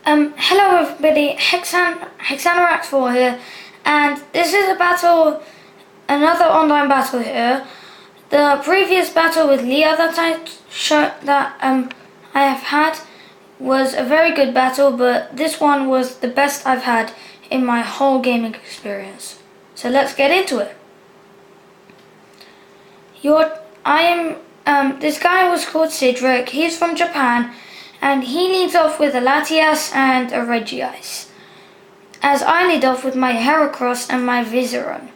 Hello everybody, Hexanorax4 here, and this is another online battle here. The previous battle with Leah that I have had was a very good battle, but this one was the best I've had in my whole gaming experience. So let's get into it. This guy was called Cedric. He's from Japan, and he leads off with a Latias and a Regice, as I lead off with my Heracross and my Viseron,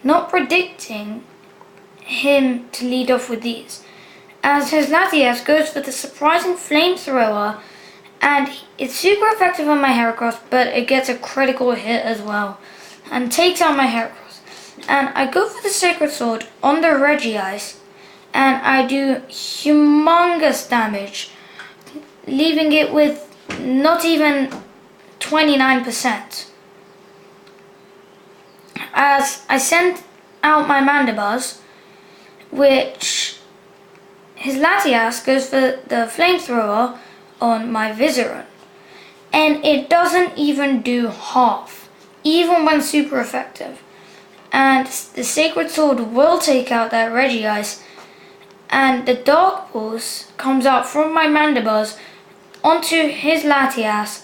not predicting him to lead off with these, as his Latias goes for the surprising Flamethrower, and it's super effective on my Heracross, but it gets a critical hit as well, and takes out my Heracross. And I go for the Sacred Sword on the Regice, and I do humongous damage, leaving it with not even 29%. As I send out my Mandibuzz, which his Latias goes for the Flamethrower on my Viseron, and it doesn't even do half, even when super effective. And the Sacred Sword will take out that Regice, and the Dark Pulse comes out from my Mandibuzz onto his Latias,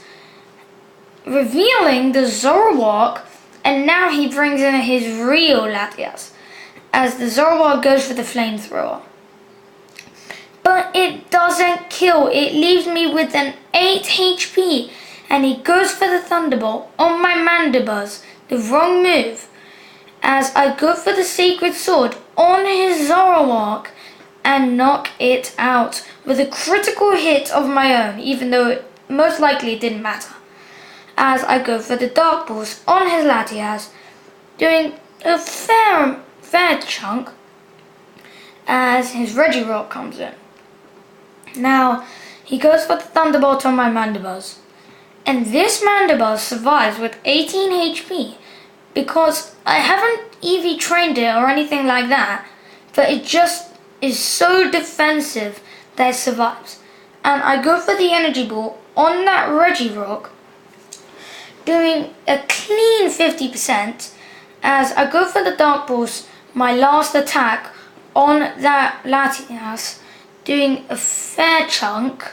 revealing the Zoroark, and now he brings in his real Latias, as the Zoroark goes for the Flamethrower. But it doesn't kill, it leaves me with an 8 HP, and he goes for the Thunderbolt on my Mandibuzz, the wrong move, as I go for the Sacred Sword on his Zoroark and knock it out with a critical hit of my own, even though it most likely didn't matter, as I go for the Dark Pulse on his Latias, doing a fair chunk, as his Regirock comes in. Now, he goes for the Thunderbolt on my Mandibuzz, and this Mandibuzz survives with 18 HP, because I haven't EV trained it or anything like that, but it just is so defensive that it survives. And I go for the Energy Ball on that Regirock, doing a clean 50%, as I go for the Dark Pulse, my last attack on that Latias, doing a fair chunk,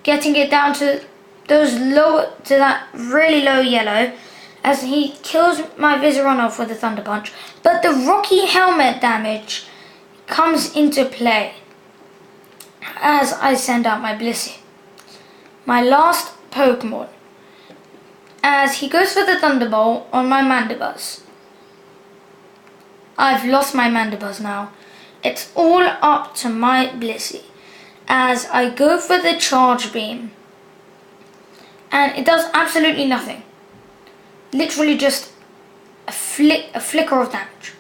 getting it down to that really low yellow, as he kills my Viseron off with a Thunder Punch. But the Rocky Helmet damage comes into play as I send out my Blissey, my last Pokemon, as he goes for the Thunderbolt on my Mandibuzz. I've lost my Mandibuzz now. It's all up to my Blissey, as I go for the Charge Beam, and it does absolutely nothing. Literally just a flicker of damage.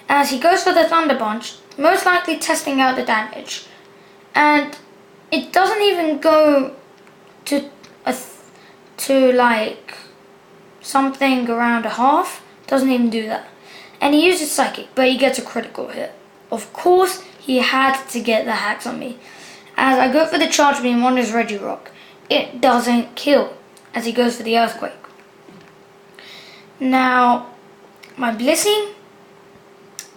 As he goes for the Thunder Punch, most likely testing out the damage, and it doesn't even go to like something around a half. Doesn't even do that. And he uses Psychic, but he gets a critical hit. Of course, he had to get the hacks on me. As I go for the Charge Beam on his Regirock, it doesn't kill, as he goes for the Earthquake. Now, my Blissey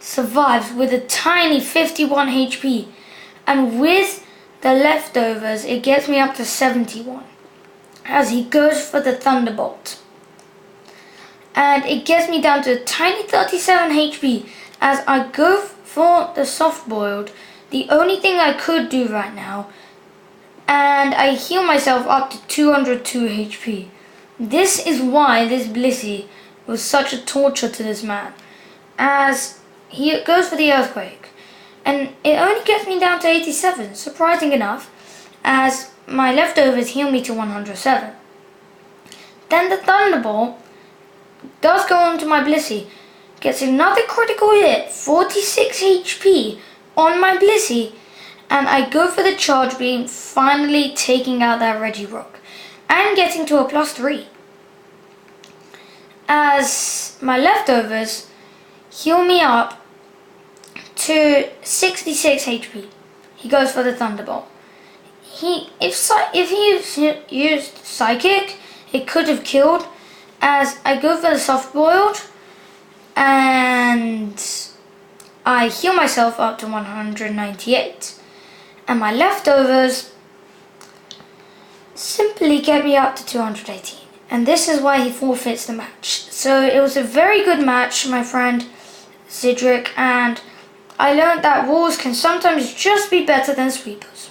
survives with a tiny 51 HP, and with the leftovers it gets me up to 71, as he goes for the Thunderbolt, and it gets me down to a tiny 37 HP as I go for the Soft Boiled, the only thing I could do right now, and I heal myself up to 202 HP. This is why this Blissey was such a torture to this man, as he goes for the Earthquake, and it only gets me down to 87, surprising enough, as my leftovers heal me to 107. Then the Thunderbolt does go onto my Blissey, gets another critical hit, 46 HP on my Blissey, and I go for the Charge Beam, finally taking out that Regirock, and getting to a +3. As my leftovers heal me up to 66 HP. He goes for the Thunderbolt. if he used Psychic, it could have killed, as I go for the soft boiled and I heal myself up to 198, and my leftovers simply get me up to 218, and this is why he forfeits the match. So it was a very good match, my friend Cedric, and I learned that walls can sometimes just be better than sweepers.